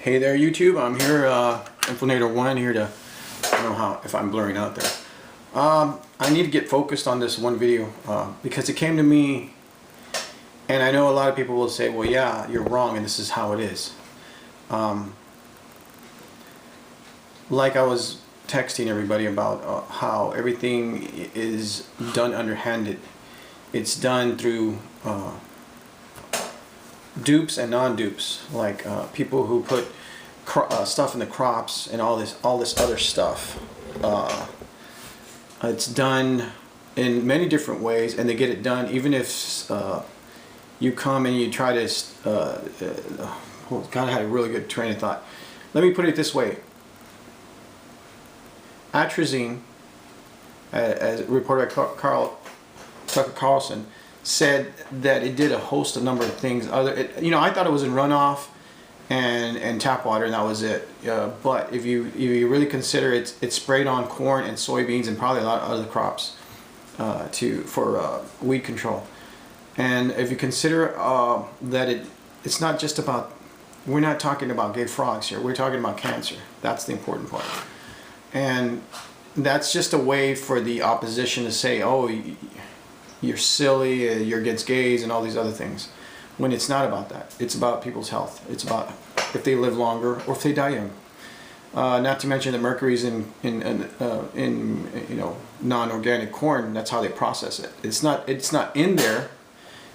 Hey there YouTube, I'm here, Inflator1 here to, I don't know if I'm blurring out there. I need to get focused on this one video because it came to me, and I know a lot of people will say, well yeah, you're wrong and this is how it is. Like I was texting everybody about how everything is done underhanded. It's done through dupes and non-dupes, like people who put stuff in the crops and all this other stuff. It's done in many different ways, and they get it done even if you come and you try to well, God, I had a really good train of thought. Let me put it this way. Atrazine, as reported by Tucker Carlson, said that it did a host of number of things. I thought it was in runoff and tap water, and that was it. But if you really consider it, it's sprayed on corn and soybeans and probably a lot of other crops for weed control. And if you consider that it's not just about, we're not talking about gay frogs here. We're talking about cancer. That's the important part. And that's just a way for the opposition to say, oh, you're silly, you're against gays and all these other things, when it's not about that. It's about people's health. It's about if they live longer or if they die young. Not to mention the mercury's in non-organic corn. That's how they process it. It's not in there.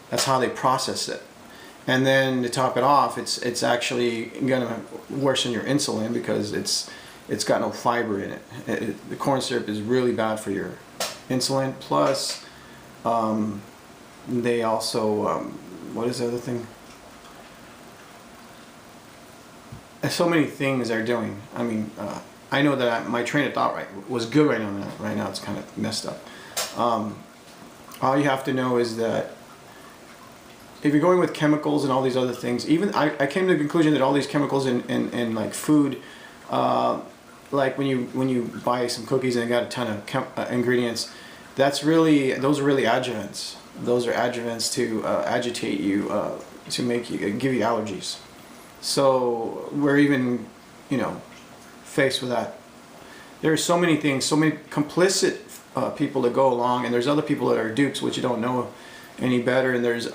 That's how they process it. And then to top it off, it's actually gonna worsen your insulin because it's got no fiber in it. The corn syrup is really bad for your insulin. Plus, they also, what is the other thing? So many things they're doing. I mean, I know that my train of thought was good right now. Right now it's kind of messed up. All you have to know is that if you're going with chemicals and all these other things, even I came to the conclusion that all these chemicals in like food, like when you buy some cookies and they got a ton of ingredients, those are really adjuvants. Those are adjuvants to agitate you, to make you give you allergies. So we're even, faced with that. There are so many things, so many complicit people that go along, and there's other people that are dupes, which you don't know any better. And there's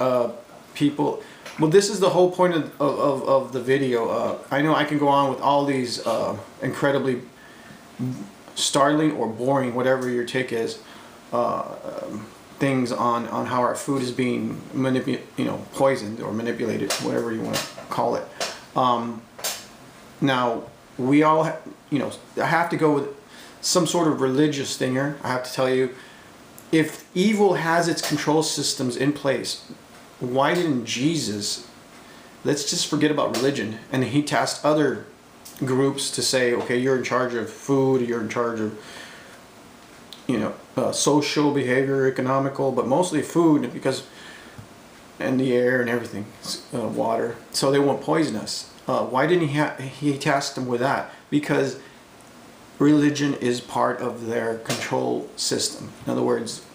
people. Well, this is the whole point of the video. I know I can go on with all these incredibly startling or boring, whatever your take is, things on how our food is being poisoned or manipulated, whatever you want to call it. Now we all I have to go with some sort of religious thing here. I have to tell you, if evil has its control systems in place, why didn't Jesus, let's just forget about religion, and he tasked other groups to say, okay, you're in charge of food, you're in charge of social behavior, economical, but mostly food, because and the air and everything, water, so they won't poison us. Why didn't he task them with that? Because religion is part of their control system. In other words,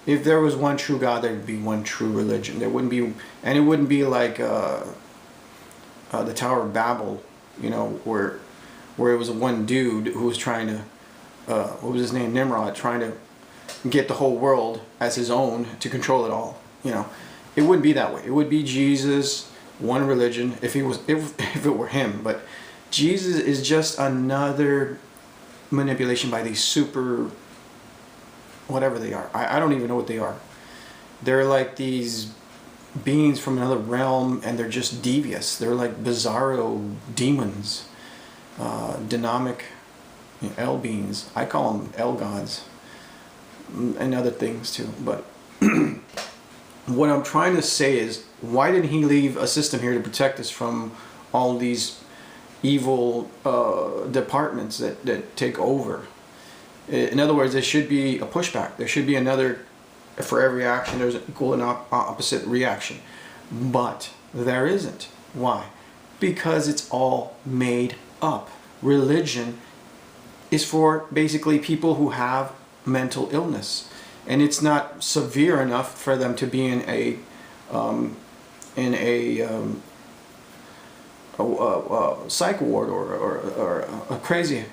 if there was one true God, there would be one true religion. There wouldn't be, and it wouldn't be like the Tower of Babel, where it was one dude who was trying to, what was his name, Nimrod, trying to get the whole world as his own to control it all. It wouldn't be that way. It would be Jesus, one religion, if it were him. But Jesus is just another manipulation by these super, whatever they are. I don't even know what they are. They're like these beings from another realm, and they're just devious. They're like bizarro demons, dynamic L beings. I call them L gods, and other things too. But what I'm trying to say is, why didn't he leave a system here to protect us from all these evil departments that take over? In other words, there should be a pushback. There should be another, for every action there's an equal and opposite reaction. But there isn't. Why? Because it's all made up. Religion is for basically people who have mental illness, and it's not severe enough for them to be in a a psych ward or a crazy,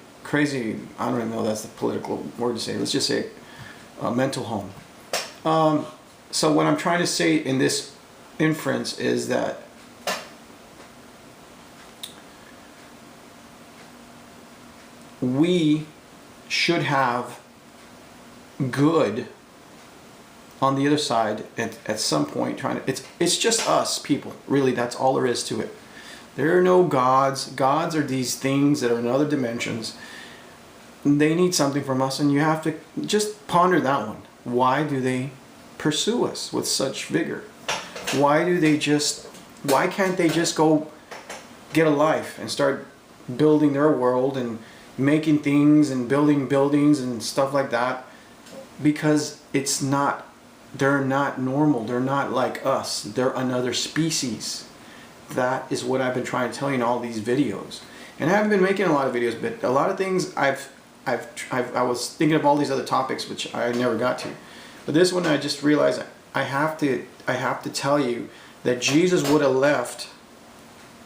I don't even know if that's the political word to say. Let's just say a mental home. So what I'm trying to say in this inference is that we should have good on the other side at some point. It's just us people, really. That's all there is to it. There are no gods. Gods are these things that are in other dimensions. They need something from us, and you have to just ponder that one. Why do they pursue us with such vigor? Why can't they just go get a life and start building their world and making things and building buildings and stuff like that? Because they're not normal. They're not like us. They're another species. That is what I've been trying to tell you in all these videos. And I haven't been making a lot of videos, but a lot of things I was thinking of all these other topics which I never got to. But this one I just realized I have to tell you that Jesus would have left.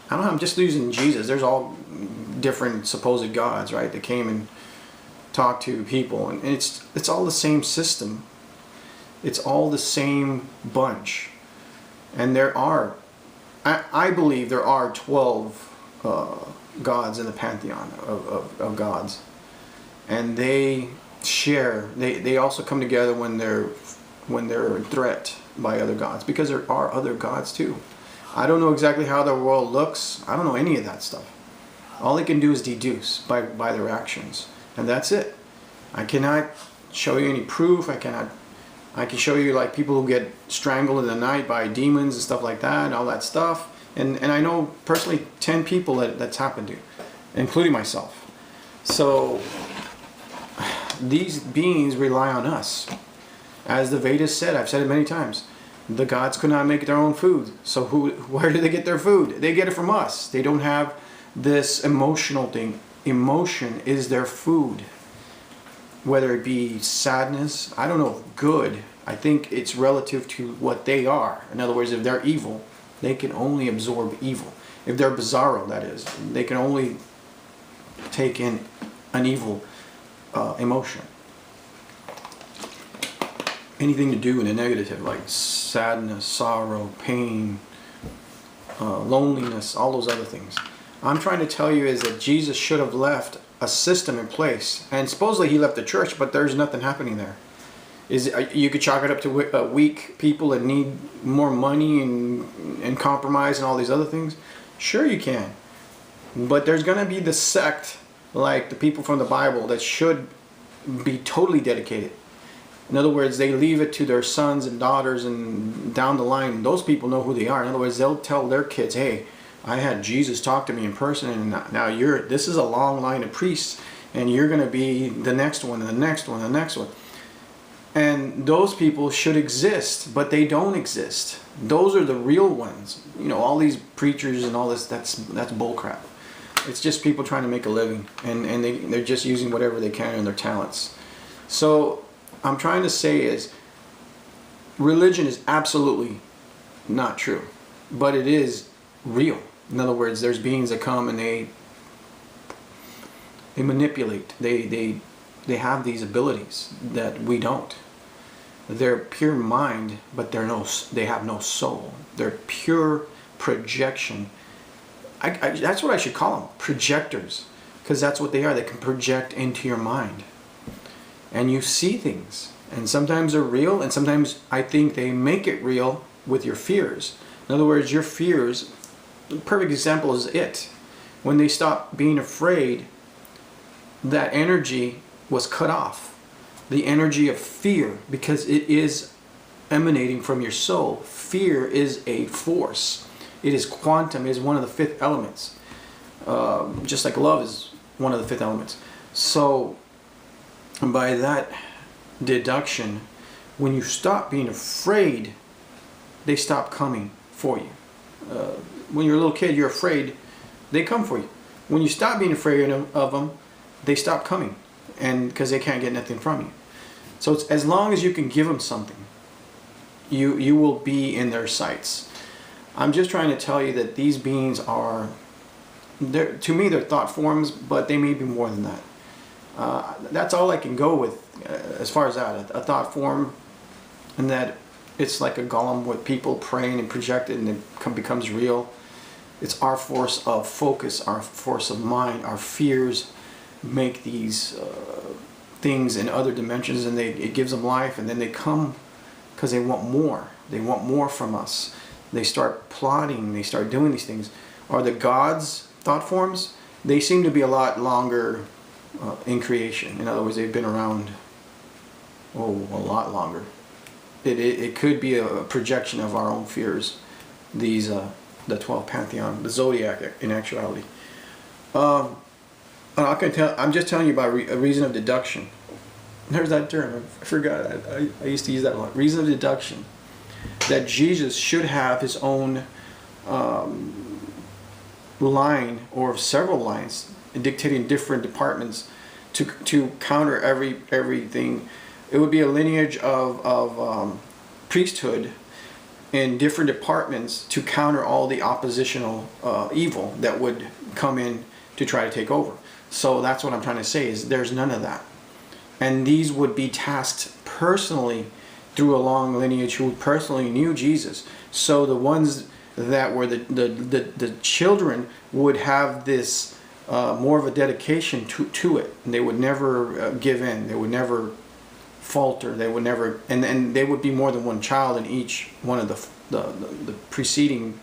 I don't know, I'm just using Jesus. There's all different supposed gods, right, that came and talked to people, and it's all the same system. It's all the same bunch. And I believe there are 12 gods in the pantheon of gods. And they also come together when they're a threat by other gods, because there are other gods too. I don't know exactly how the world looks. I don't know any of that stuff. All they can do is deduce by their actions, and that's it. I cannot show you any proof. I can show you like people who get strangled in the night by demons and stuff like that, and all that stuff. And I know personally 10 people that's happened to, including myself. So these beings rely on us. As the Vedas said, I've said it many times, the gods could not make their own food. So where do they get their food? They get it from us. They don't have this emotional thing. Emotion is their food. Whether it be sadness, I don't know, good. I think it's relative to what they are. In other words, if they're evil, they can only absorb evil. If they're bizarro, that is, they can only take in an evil emotion. Anything to do in a negative, like sadness, sorrow, pain, loneliness, all those other things. I'm trying to tell you is that Jesus should have left a system in place, and supposedly he left the church, but there's nothing happening there. You could chalk it up to weak people that need more money and compromise and all these other things. Sure you can, but there's going to be the sect like the people from the Bible that should be totally dedicated. In other words, they leave it to their sons and daughters, and down the line those people know who they are. In other words, they'll tell their kids, hey, I had Jesus talk to me in person, and now this is a long line of priests, and you're going to be the next one, and the next one, and the next one. And those people should exist, but they don't exist. Those are the real ones. You know, all these preachers and all this, that's bullcrap. It's just people trying to make a living, and they're just using whatever they can in their talents. So I'm trying to say is, religion is absolutely not true, but it is real. In other words, there's beings that come and they manipulate. They have these abilities that we don't. They're pure mind, but they have no soul. They're pure projection. That's what I should call them, projectors, because that's what they are. They can project into your mind, and you see things, and sometimes they're real, and sometimes I think they make it real with your fears. In other words, your fears, the perfect example is it. When they stopped being afraid, that energy was cut off. The energy of fear, because it is emanating from your soul. Fear is a force. It is quantum. It is one of the fifth elements. Just like love is one of the fifth elements. So by that deduction, when you stop being afraid, they stop coming for you. When you're a little kid, you're afraid, they come for you. When you stop being afraid of them, they stop coming, and because they can't get nothing from you. So it's, as long as you can give them something, you will be in their sights. I'm just trying to tell you that these beings are to me, they're thought forms, but they may be more than that. That's all I can go with as far as that. A thought form, and that it's like a golem with people praying and projected, and it becomes real. It's our force of focus, our force of mind, our fears make these things in other dimensions, and it gives them life, and then they come because they want more. They want more from us. They start plotting, they start doing these things. Are the gods thought forms? They seem to be a lot longer in creation. In other words, they've been around, a lot longer. It could be a projection of our own fears, these the 12 pantheon, the zodiac in actuality. I'm just telling you about a reason of deduction. There's that term, I forgot. I used to use that a lot. Reason of deduction. That Jesus should have his own line, or several lines, dictating different departments to counter everything. It would be a lineage of priesthood in different departments to counter all the oppositional evil that would come in to try to take over. So that's what I'm trying to say, is there's none of that. And these would be tasked personally through a long lineage who personally knew Jesus. So the ones that were the children would have this more of a dedication to it. And they would never give in. They would never falter. They would never, and they would be more than one child in each one of the preceding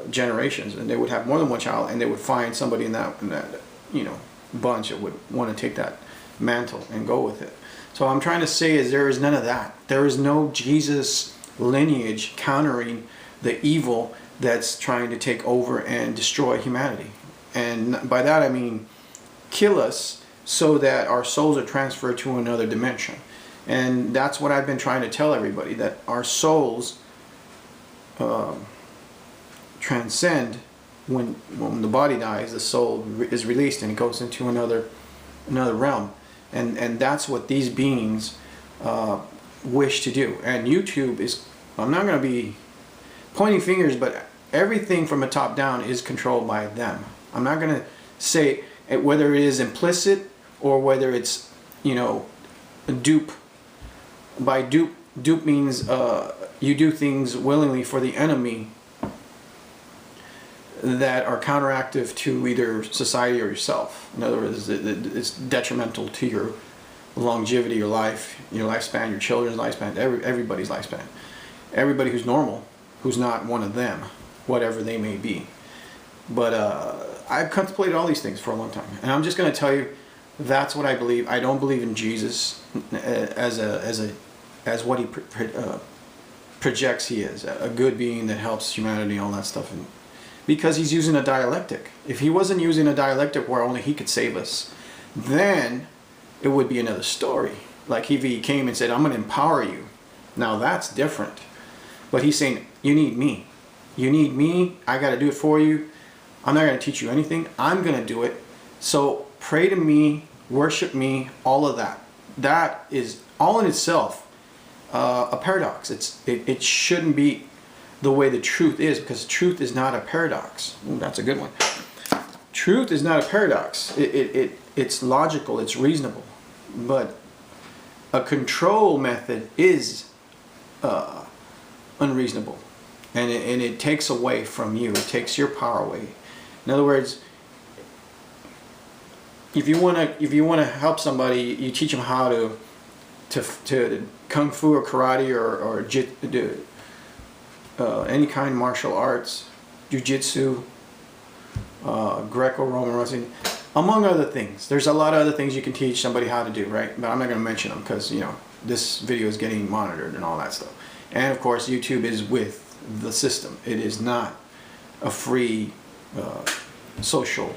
generations, and they would have more than one child, and they would find somebody in that bunch that would want to take that mantle and go with it. So I'm trying to say is there is none of that. There is no Jesus lineage countering the evil that's trying to take over and destroy humanity. And by that I mean kill us so that our souls are transferred to another dimension. And that's what I've been trying to tell everybody, that our souls transcend. When the body dies, the soul is released and it goes into another realm. And that's what these beings wish to do. And YouTube is, I'm not going to be pointing fingers, but everything from the top down is controlled by them. I'm not going to say whether it is implicit or whether it's, a dupe. By dupe means you do things willingly for the enemy that are counteractive to either society or yourself. In other words, it's detrimental to your longevity, your life, your lifespan, your children's lifespan, everybody's lifespan. Everybody who's normal, who's not one of them, whatever they may be. But I've contemplated all these things for a long time, and I'm just going to tell you that's what I believe. I don't believe in Jesus as what he projects he is, a good being that helps humanity, all that stuff. And because he's using a dialectic. If he wasn't using a dialectic where only he could save us, then it would be another story. Like if he came and said, I'm going to empower you. Now that's different. But he's saying, you need me. You need me. I got to do it for you. I'm not going to teach you anything. I'm going to do it. So pray to me, worship me, all of that. That is all in itself a paradox. It shouldn't be the way the truth is, because truth is not a paradox. Ooh, that's a good one. Truth is not a paradox. It's logical, it's reasonable. But a control method is unreasonable. And it takes away from you. It takes your power away. In other words, if you want to help somebody, you teach them how to kung fu or karate or any kind of martial arts, jiu-jitsu, Greco-Roman wrestling, among other things. There's a lot of other things you can teach somebody how to do, right? But I'm not going to mention them because, this video is getting monitored and all that stuff. And of course, YouTube is with the system. It is not a free social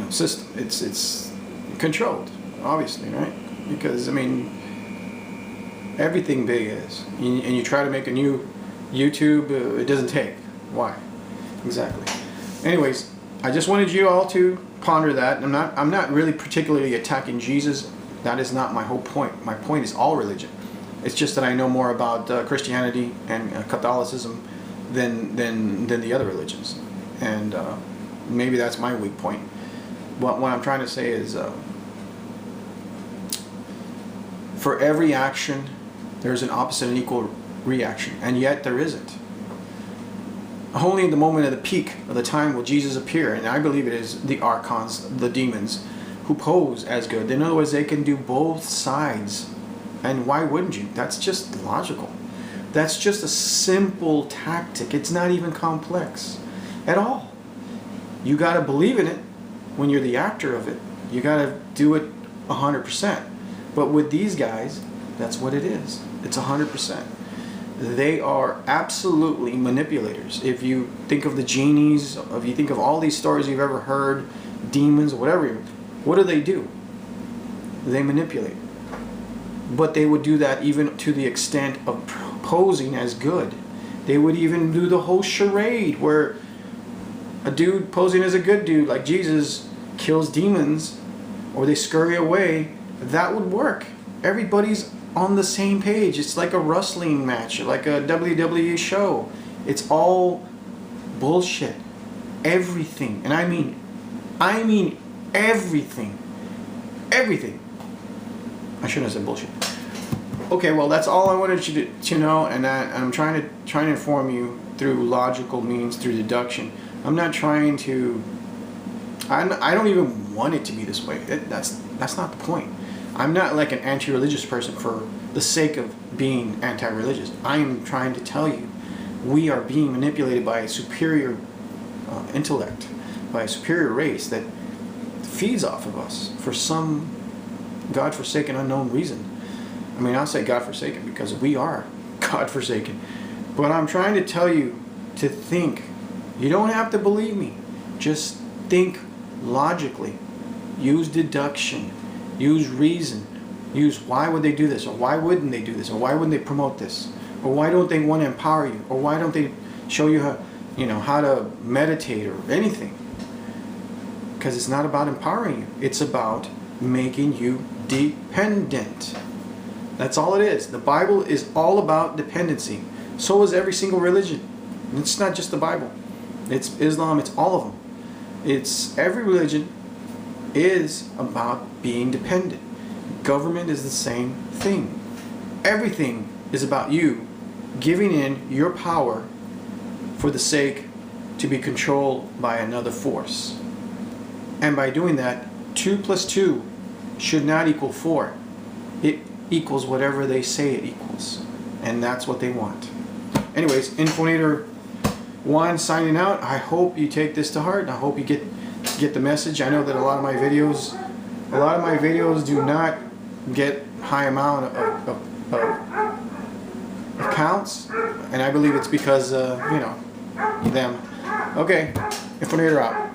system. It's controlled, obviously, right? Because, everything big is. And you try to make a new YouTube, it doesn't take. Why? Exactly. Anyways, I just wanted you all to ponder that. I'm not really particularly attacking Jesus. That is not my whole point. My point is all religion. It's just that I know more about Christianity and Catholicism than the other religions, and maybe that's my weak point. But what I'm trying to say is, for every action, there's an opposite and equal reaction, and yet there isn't. Only in the moment of the peak of the time will Jesus appear, and I believe it is the archons, the demons, who pose as good. In other words, they can do both sides. And why wouldn't you? That's just logical. That's just a simple tactic. It's not even complex at all. You got to believe in it when you're the actor of it. You got to do it 100%. But with these guys, that's what it is. It's 100%. They are absolutely manipulators. If you think of the genies, if you think of all these stories you've ever heard, demons, whatever, what do? They manipulate. But they would do that even to the extent of posing as good. They would even do the whole charade where a dude posing as a good dude like Jesus kills demons, or they scurry away. That would work. Everybody's on the same page. It's like a wrestling match, like a WWE show. It's all bullshit. Everything. And I mean everything. Everything. I shouldn't have said bullshit. Okay, well, that's all I wanted you to know, and I'm trying to inform you through logical means, through deduction. I'm not trying to. I don't even want it to be this way. That's not the point. I'm not like an anti-religious person for the sake of being anti-religious. I am trying to tell you, we are being manipulated by a superior intellect, by a superior race that feeds off of us for some God-forsaken, unknown reason. I mean, I'll say God-forsaken because we are God-forsaken. But I'm trying to tell you to think. You don't have to believe me. Just think logically. Use deduction. Use reason. Use why would they do this, or why wouldn't they do this, or why wouldn't they promote this, or why don't they want to empower you, or why don't they show you how to meditate or anything. Because it's not about empowering you. It's about making you dependent. That's all it is. The Bible is all about dependency. So is every single religion. It's not just the Bible. It's Islam. It's all of them. It's every religion is about being dependent. Government is the same thing. Everything is about you giving in your power for the sake to be controlled by another force. And by doing that, 2 plus 2 should not equal 4. It equals whatever they say it equals. And that's what they want. Anyways, Infonator 1 signing out. I hope you take this to heart, and I hope you get the message. I know that a lot of my videos do not get high amount of counts, and I believe it's because them. Okay, Infonator out.